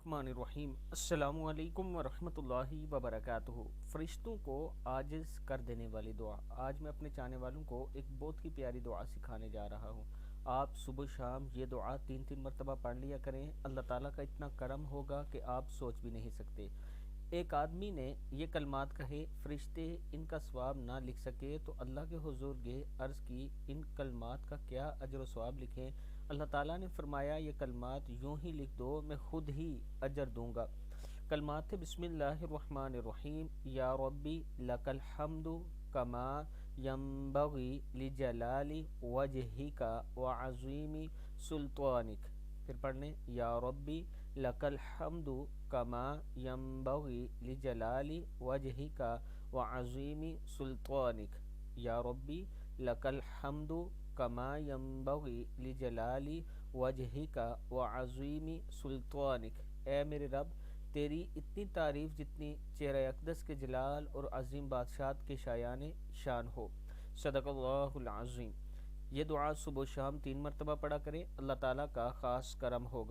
الرحمن الرحیم۔ السلام علیکم ورحمۃ اللہ وبرکاتہ۔ فرشتوں کو عاجز کر دینے والی دعا۔ آج میں اپنے چاہنے والوں کو ایک بہت ہی پیاری دعا سکھانے جا رہا ہوں۔ آپ صبح شام یہ دعا 3 مرتبہ پڑھ لیا کریں، اللہ تعالیٰ کا اتنا کرم ہوگا کہ آپ سوچ بھی نہیں سکتے۔ ایک آدمی نے یہ کلمات کہے، فرشتے ان کا ثواب نہ لکھ سکے تو اللہ کے حضور گئے، عرض کی ان کلمات کا کیا اجر و ثواب لکھیں؟ اللہ تعالیٰ نے فرمایا یہ کلمات یوں ہی لکھ دو، میں خود ہی اجر دوں گا۔ کلمات تھے بسم اللہ الرحمن الرحیم، یا ربی لک الحمد کما ینبغی لجلال وجہک وعظیم سلطانک۔ پھر پڑھنے، یا ربی لک الحمد کما ینبغی لجلال وجہک وعظیم سلطانک، یا ربی لک الحمد کما ینبغی لجلال وجہک وعظیم سلطانک۔ اے میرے رب، تیری اتنی تعریف جتنی چہرہ اقدس کے جلال اور عظیم بادشاہت کے شایان شان ہو۔ صدق اللہ العظیم۔ یہ دعا صبح و شام 3 مرتبہ پڑھا کریں، اللہ تعالیٰ کا خاص کرم ہوگا۔